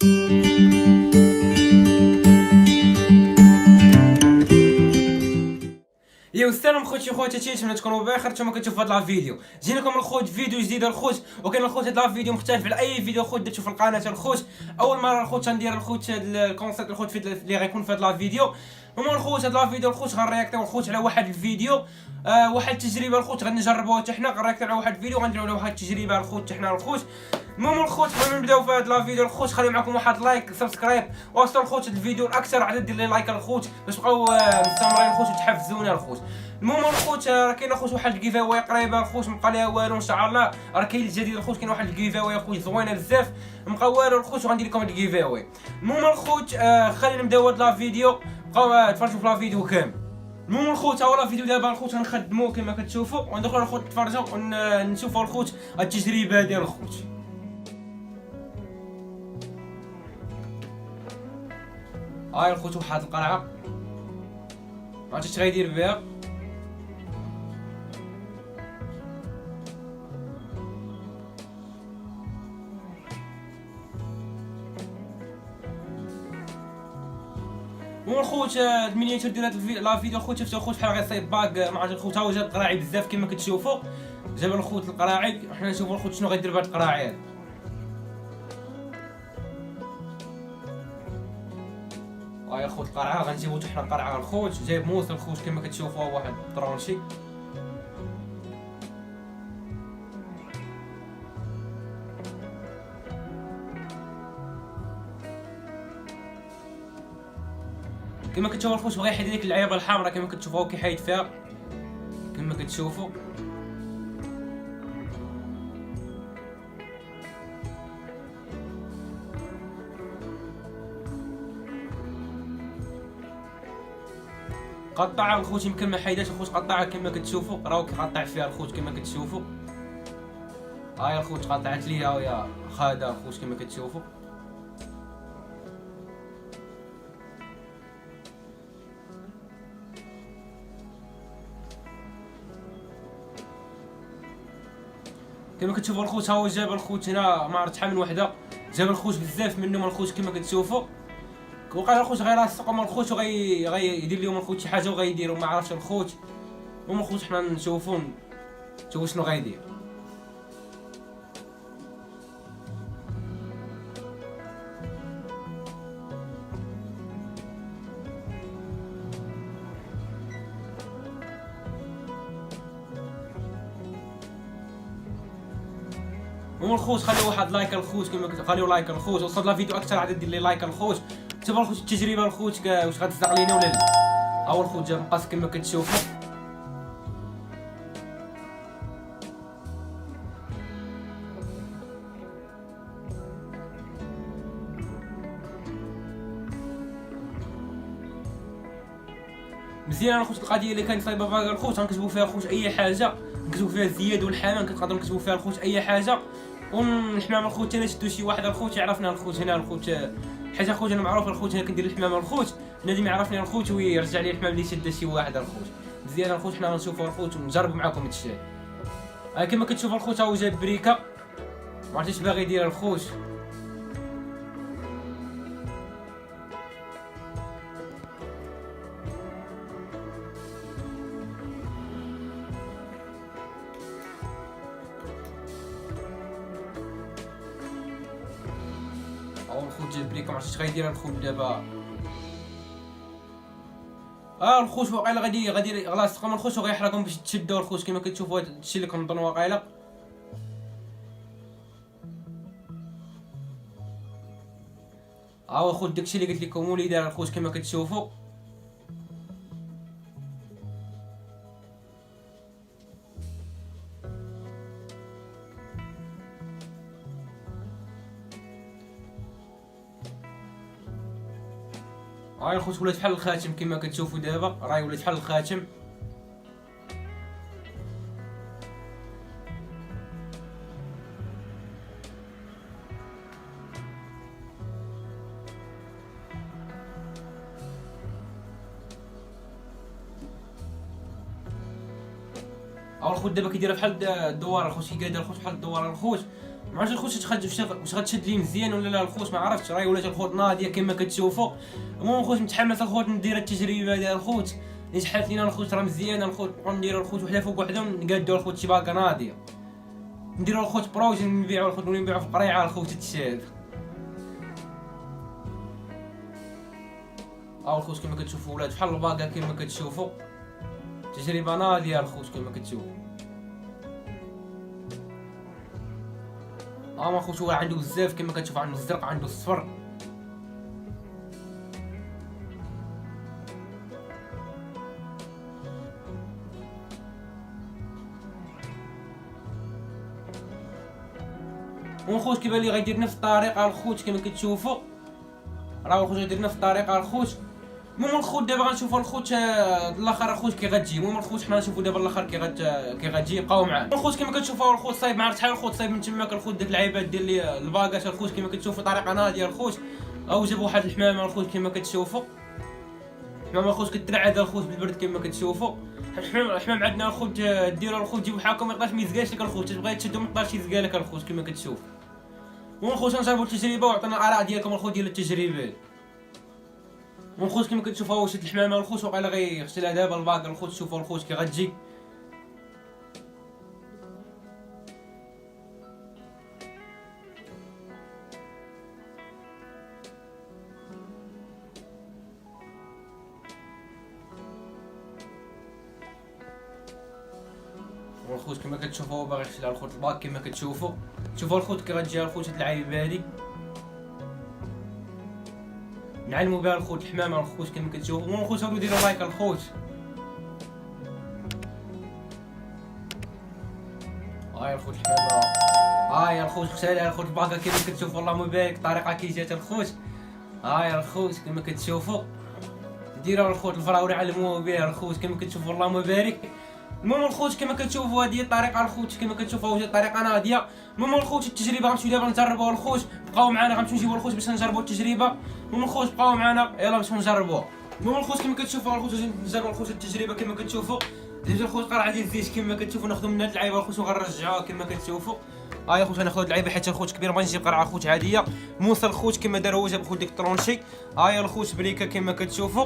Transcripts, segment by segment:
يا السلام خوتي خواتاتي، نتمنى تكونوا بخير. نتوما كتشوفوا هاد الفيديو جينا لكم الخوت فيديو جديد الخوت. وكاين الخوت هاد الفيديو مختلف على اي فيديو الخوت درتو في القناه الخوت. اول مره الخوت غندير الخوت هاد الكونسيبت الخوت اللي غيكون في هاد الفيديو. هما الخوت هاد الفيديو الخوت غنرياكتيو الخوت على واحد الفيديو، واحد التجربه الخوت غنجربوها حتى حنا. غنرياكتيو على واحد الفيديو غنديرو على واحد التجربه الخوت حتى حنا الخوت. المهم الخوت قبل ما نبداو في هاد الفيديو الخوت خليو معكم واحد لايك سبسكرايب وصلوا الخوت الفيديو الاكثر عدد ديال لي لايك الخوت باش تبقاو مستمرين الخوت وتحفزونا الخوت. المهم الخوت راه كاين الخوت واحد الكيفاوي قريبه الخوت مبقى ليها والو ان شاء الله. راه كاين الجديد الخوت، كاين واحد الكيفاوي الخوت زوينه بزاف مبقى والو الخوت وغندير لكم هاد الكيفاوي. المهم الخوت خلينا نبداو هاد الفيديو، بقاو تفرجوا في الفيديو كامل. المهم الخوت هو الفيديو دابا الخوت غنخدمو كما كتشوفوا وندخلوا الخوت نتفرجوا ونشوفوا الخوت التجربه ديال الخوت. هاي الخوت واحد القرعه ما عرفتش اش غيدير بها. والخوت المينياتور ديال هاد الفيديو الخوت شفتو الخوت بحال غيصايب باك ما عرفتش الخوت هو جاب قراعي بزاف كما كتشوفوا. جاب الخوت القراعي، حنا نشوفوا الخوت شنو غيدير بهاد القراعي هاد. هاي الخوت القرعه غنجيبو حتى حنا القرعه الخوت. جايب موس الخوت كما كتشوفوا واحد الطرونشي. كما كتشوفوا الخوت بغا يحيد ديك اللعيبه الحمراء كما كتشوفوا كيحيد فيها كما كتشوفوا. قطع الخوت يمكن ما حيداش الخوت، قطعها كما كتشوفوا، راهو كيقطع فيها الخوت كما كتشوفوا. هاي الخوت قطعت ليها ويا خاده الخوت كما كتشوفوا. كما كتشوفوا الخوت هو جاب الخوت هنا ما عرفت شحال من وحده، جاب الخوت بزاف منهم الخوت كما كتشوفوا. وقال الخوت غيلاصقهم الخوت غيدير لهم الخوت شي حاجه وغيديروا ما عرفتش الخوت. المهم الخوت حنا نشوفوا شنو غيدير. المهم الخوت خليو واحد لايك الخوت كما خليو لايك الخوت. وصل لا فيديو اكثر عدد ديال لي لايك الخوت. تبغى الخوت التجربه الخوت واش غتصدق لينا ولا لا. ها هو الخوت جاب مقاس كما كتشوفوا. مزيان الخوت القضيه اللي كانت صايبه باقا الخوت غنكتبوا فيها الخوت اي حاجه، نكتبوا فيها الزياد والحمام كنقدروا نكتبوا فيها الخوت اي حاجه. والحمام الخوت انا شدو شي واحد الخوت يعرفنا الخوت هنا الخوت حاجه الخوت انا معروف الخوت هنا كندير الحمام الخوت نادي يعرفني الخوت ويرجع لي الحمام اللي شد شي واحد الخوت. مزيان الخوت حنا غنشوفوا الخوت ونجربوا معكم هادشي. كما كتشوفوا الخوت هو جاب بريكه ما عرفتش باغي يدير الخوت. او الخوت جاب بريكه ما عرفتش غيدير الخوت دابا. الخوت واقيلا غادي لاصقهم الخوت وغيحرقهم باش تشدوا الخوت كما كتشوفوا هادشي اللي كنظن واقيلا. هو الخوت داكشي اللي قلت لكم هو اللي دار الخوت كما كتشوفوا. هاي الخوت ولات بحال الخاتم كما كتشوفوا دابا، راهي ولات بحال الخاتم. الخوت دابا كيديرها بحال الدوار الخوت كيدير الخوت بحال الدوار الخوت. ما عرفتش الخوت واش غتشد لي مزيان ولا لا الخوت، ما عرفتش، راهي ولات الخوت ناضيه كما كتشوفوا. المهم الخوت متحمس الخوت ندير التجربه ديال الخوت اللي شحالت لينا الخوت راه مزيانه الخوت، نبقاو نديرو الخوت وحده فوق وحده ونقادو الخوت شي باكا ناضيه، نديرو الخوت بروجي نبيعو الخوت ولا نبيعو في القريعه الخوت تتشاف. الخوت كما كتشوفوا ولاد بحال الباكا كما كتشوفوا، تجربه ناضيه الخوت كما كتشوفوا. ما خوت هو عنده بزاف كما كتشوف، عنده الزرق عنده الصفر. والخوت كيبان لي غيدير نفس الطريقه الخوت كما كتشوفوا، راه الخوت غيدير نفس الطريقه الخوت. المهم الخوت دابا غنشوفوا الخوت الاخر الخوت كي غتجي. المهم الخوت حنا نشوفوا دابا الاخر كي غتجي، بقاو معانا. الخوت كما كتشوفوا الخوت صايب، ما عرفت شحال الخوت صايب من تماك الخوت داك العيبات ديال لي الباكاش الخوت كما كتشوفوا طريقه ناضيه الخوت. او جاب واحد الحمامه الخوت كما كتشوفوا، حمامه الخوت كترعد الخوت بالبرد كما كتشوفوا. الحمام عندنا الخوت ديروا الخوت تجيبو بحالكم ما يقدرش ما يزقاش لك الخوت، تبغي تشدو ما يقدرش يزقا لك الخوت كما كتشوف. المهم الخوت نجربوا التجربه وعطينا الاراء ديالكم الخوت ديال التجربه. الخوت كما كتشوفوا هو شد الحمامه الخوت وقيلا غيغسلها دابا الباقي الخوت. شوفوا الخوت كي غتجي. والخوت كما كتشوفوا هو باغي يغسلها الخوت الباك كما كتشوفوا. شوفوا الخوت كي غتجي الخوت هاد العيبه هادي نعلموا بها الخوت الحمامه الخوت كما كتشوفوا. المهم الخوت هاو ديروا لايك الخوت. هاي الخوت الحمامه، هاي الخوت غسالها الخوت الباكا كما كتشوفوا. اللهم بارك الطريقه كي جات الخوت. هاي الخوت كما كتشوفوا ديروا الخوت الفراولي علموه بها الخوت كما كتشوفوا. اللهم بارك. المهم الخوت كما كتشوفوا هذه الطريقه الخوت كما كتشوفوا وجات طريقه ناضيه. المهم الخوت التجربه غنمشيو دابا نجربوها الخوت. بقاو معنا غنمشيو نجيبوا الخوت باش نجربوا التجربه. المهم الخوت بقاو معنا يلا باش نجربوها. المهم الخوت كما كتشوفوا الخوت نجربوا الخوت التجربه كما كتشوفوا. ديجا الخوت قرعه ديال الزيت كما كتشوفوا. ناخذوا من هاد اللعيبه الخوت وغنرجعوها كما كتشوفوا. هاي الخوت غناخذوا هاد اللعيبه حيت الخوت كبير ما نجيب قرعه الخوت عاديه. موسى الخوت كما دار هو جاب الخوت ديك الطرونشي. هاي الخوت بريكه كما كتشوفوا.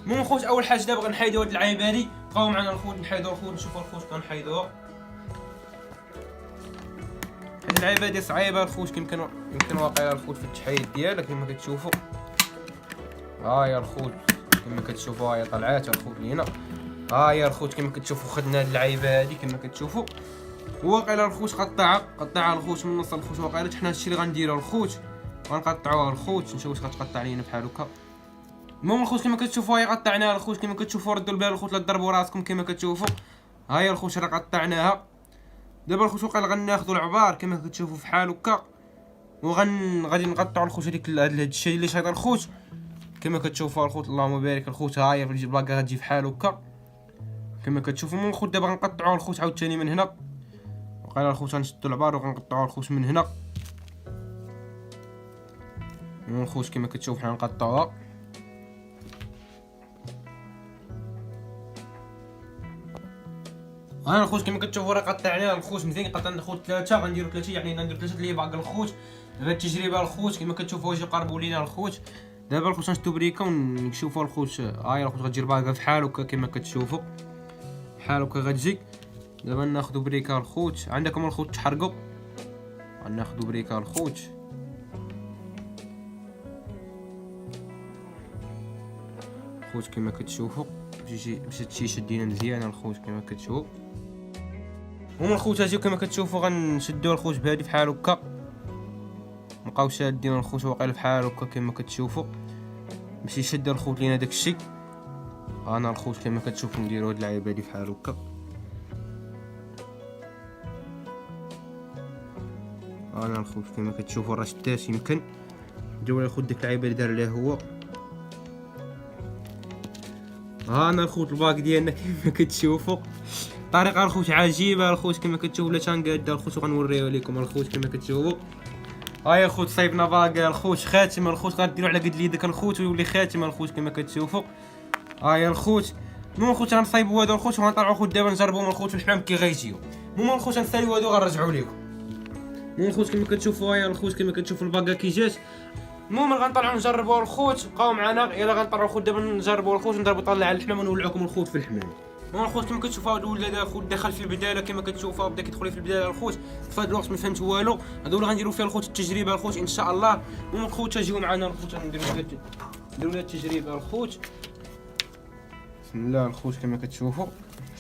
المهم الخوت اول حاجه دابا غنحيدوا هاد اللعيبه هادي. بقاو معنا الخوت نحيدوا الخوت نشوفوا الخوت كنحيدوها. هاد اللعيبه هادي صعيبه الخوت يمكن واقيلا الخوت في التحيد ديالها كما كتشوفوا. هاي الخوت كما كتشوفوا هاي طلعات الخوت لينا. هاي الخوت كما كتشوفوا خدنا هاد اللعيبه هادي كما كتشوفوا. واقيلا الخوت قطعها الخوت من نص الخوت. واقيلا حنا هادشي اللي غنديرو الخوت غنقطعوها الخوت نشوفوا واش غتقطع لينا بحال هكا. المهم الخوت كما كتشوفوا هاي قطعناها الخوت كما كتشوفوا. ردوا البال الخوت لا تضربوا راسكم كما كتشوفوا. هاي الخوت راه قطعناها. دابا الخوت وقيلا غناخذوا العبار كما كتشوفوا فحال هكا غادي نقطعوا الخوت هذيك هاد الشيء اللي شايط الخوت كما كتشوفوا الخوت. اللهم بارك الخوت. هاهي البلاكه غتجي فحال هكا كما كتشوفوا. المهم الخوت دابا غنقطعوا الخوت عاوتاني من هنا. وقيلا الخوت غنشدوا العبار وغنقطعوا الخوت من هنا. المهم الخوت كما كتشوفوا حنا نقطعوها. انا الخوت كما كتشوفوا راه قطعناه الخوت مزيان. قطعنا الخوت 3 غنديروا 3 يعني نديروا 3 اللي باقي الخوت. دابا التجربه الخوت كما كتشوفوا واش يقربوا لينا الخوت. دابا الخوت غنشدو بريكه ونشوفوا الخوت. هاي الخوت غتجي باقا بحال هكا كما كتشوفوا بحال هكا غتجي. دابا ناخذوا بريكه الخوت. عندكم الخوت تحرقوا غناخذوا بريكه الخوت. الخوت كما كتشوفوا باش هادشي شدينا مزيان الخوت كما كتشوفوا. هما الخوت اجيو كما كتشوفوا غنشدوا الخوت بهادي بحال هكا. نبقاو شادين الخوت واقيلا بحال هكا كما كتشوفوا باش يشد الخوت لينا داكشي. انا الخوت كما كتشوفوا نديروا هاد اللعيبه هادي بحال هكا. انا الخوت كما كتشوفوا راه شدات يمكن جاو الخوت ديك اللعيبه اللي دار ليه هو. انا الخوت الباك ديالنا كما كتشوفوا. طريقه الخوت عجيبه الخوت كما كتشوفوا. لا تنقاد الخوت وغنوريو لكم الخوت كما كتشوفوا. هاي الخوت صايبنا باقي الخوت خاتم الخوت غديروا على قد يدك الخوت ويولي خاتم الخوت كما كتشوفوا. هاي الخوت. المهم الخوت غنصايبوا هادو الخوت وغنطلعوا الخوت دابا نجربوهم الخوت والحمام كي غيجيو. المهم الخوت غنساليو هادو غنرجعوا لكم. المهم الخوت كما كتشوفوا هيا الخوت كما كتشوفوا الباكا كي جات. المهم غنطلعوا نجربوا الخوت، بقاو معنا يلا غنطلعوا الخوت دابا نجربوا الخوت ونضربوا طالع على الحمام ونولعوكم الخوت في الحمام. المهم الخوت كما كتشوفوا هذا الولد الخوت دخل في البداله كما كتشوفوا بدا كيدخل في البداله الخوت في هذا الوقت ما فهمت والو. هذو اللي غنديروا فيها الخوت التجربه الخوت ان شاء الله. المهم الخوت جيو معنا الخوت نديروا التجربه الخوت. بسم الله الخوت كما كتشوفوا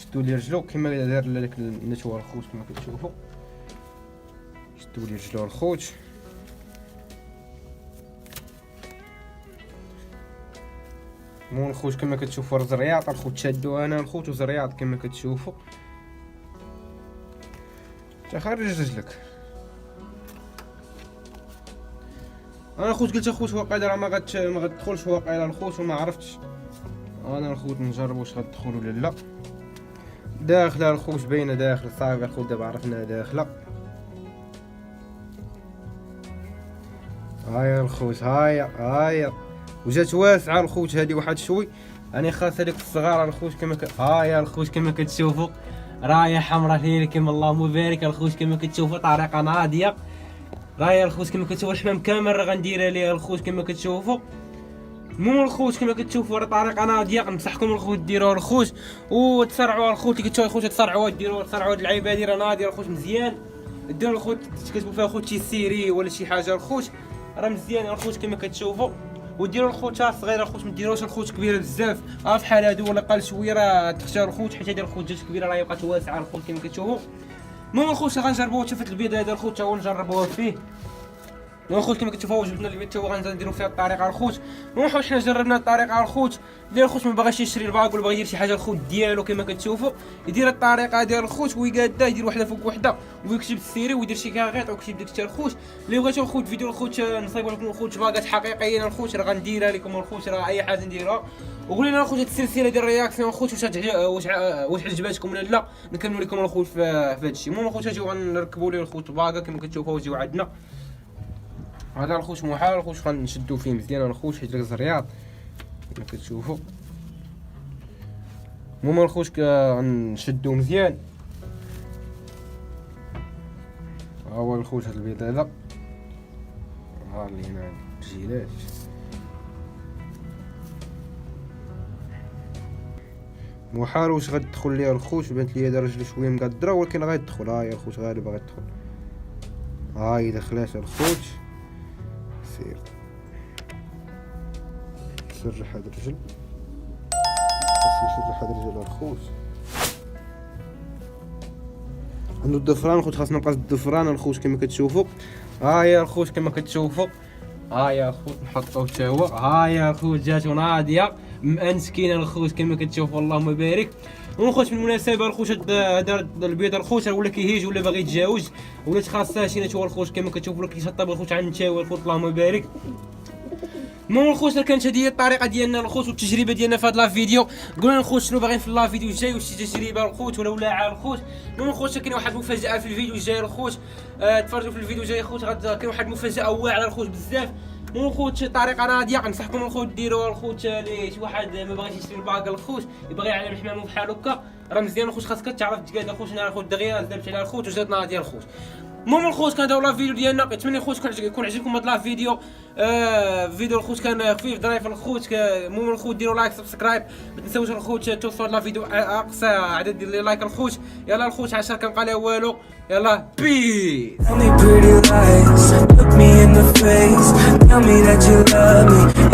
شدوا لي رجلو كما دار لك النتوى الخوت كما كتشوفوا شدوا لي رجلو الخوت. المهم الخوت كما كتشوفوا الزرياط الخوت شادو انا الخوت وزرياط كما كتشوفوا. تخرج رجلك انا الخوت قلت الخوت واقيلا راه ما غتدخلش واقيلا الخوت وما عرفتش انا الخوت نجرب واش غتدخل ولا لا. داخله الخوت باينه داخل صافي الخوت دابا عرفنا داخله. هايا الخوت هايا وجات واسعه الخوت هذه واحد شوي راني خاص هذيك الصغار الخوت كما هايا الخوت كما كتشوفوا رايه حمراء ليكم اللهم بارك الخوت كما كتشوفوا طريقه ناضيه رايه الخوت كما كتشوفوا الحمام كامل راه غنديرها ليه الخوت كما كتشوفوا. المهم الخوت كما كتشوفوا راه طريقه ناضيه ننصحكم الخوت ديروها الخوت وتسرعوا الخوت اللي كتشوفوا الخوت تسرعوا ديروا هاد اللعيبه هادي راه ناضيه الخوت مزيان. ديروا الخوت تكتبوا فيها الخوت شي سيري ولا شي حاجه الخوت راه مزيان الخوت كما كتشوفوا. وديروا الخوت صغيره الخوت ما ديروش الخوت كبيره بزاف بحال هادو ولا قال شويه راه تختار الخوت حيت هادي الخوت جات كبيره راه بقات واسعه الخوت كما كتشوفوا. المهم الخوت غنجربوه شفت البيض هذا الخوت تا هو نجربوه فيه. المهم الخوت كما كتشوفوا جبنا البيض تا هو غنديروا فيها الطريقه الخوت. المهم حنا جربنا الطريقه الخوت ديال الخوت ما باغاش يشري الباك ولا باغي يدير شي حاجه الخوت ديالو كما كتشوفوا يدير الطريقه ديال الخوت ويقادا يدير وحده فوق وحده ويكتب السيري ويدير شي كاغيط او يكتب ديك الخوت. اللي بغيتو الخوت فيديو الخوت نصايبوا لكم الخوت باكات حقيقيين الخوت راه غنديرها لكم الخوت راه اي حاجه نديرها. وقولوا لنا الخوت السلسله ديال الرياكسيون الخوت واش عجباتكم ولا لا نكملوا لكم الخوت في هذا الشيء. المهم الخوت جاو غنركبوا ليه الخوت باكا كما كتشوفوا جيو عندنا هذا الخوت محال الخوت غنشدو فيه مزيان الخوت حيت داك الزرياط كما كتشوفوا. المهم الخوت غنشدو مزيان ها هو الخوت هاد البيض هذا ها اللي هنا الرجيلات. محال واش غتدخل ليها الخوت بانت ليا هذا رجلو شويه مقدره ولكن غيدخل. ها هي الخوت غالبا غيدخل ها هي دخلات الخوت. سير سرح هاد الرجل خاصو نسرح هاد الرجل الخوت عندو الضفران الخوت خاصنا نقص الضفران الخوت كما كتشوفوا. ها هي الخوت كما كتشوفوا ها هي الخوت نحطوه حتى هو. ها هي الخوت جاتو ناضيه مسكينه الخوت كما كتشوفوا اللهم بارك. والخوت بالمناسبه الخوت هذا البيض الخوت ولا كيهيج ولا باغي يتجاوز ولا خاصها شي نتوى الخوت كما كتشوفوا ولا كيشطب الخوت عند النتاوي الخوت اللهم بارك. المهم الخوت كانت هذه الطريقه ديالنا الخوت والتجربه ديالنا في هذا الفيديو. قولوا الخوت شنو باغيين في الفيديو الجاي واش شي تجربه الخوت ولا ولاعه الخوت. المهم الخوت كاين واحد المفاجاه في الفيديو الجاي الخوت تفرجوا في الفيديو الجاي الخوت كاين واحد المفاجاه واعره الخوت بزاف. المهم الخوت طريقه ناضيه ننصحكم الخوت ديروها الخوت اللي شي واحد ما باغيش يشري الباكا الخوت يبغي يعلم الحمام بحال هكا راه مزيان الخوت خاصك تعرف تقاد الخوت هنا الخوت دغيا دابت على الخوت وجات ناضيه الخوت. المهم الخوت كان هذا هو الفيديو ديالنا نتمنى الخوت يكون عجبكم هذا الفيديو. فيديو الخوت كان خفيف ظريف الخوت. المهم الخوت ديروا لايك سبسكرايب ما تنساوش الخوت توصلوا هذا الفيديو اقصى عدد ديال لايك الخوت. يلا الخوت 10 كنبقى ليه والو يلا بيس. Tell me pretty lies, look me in the face, tell me that you love me.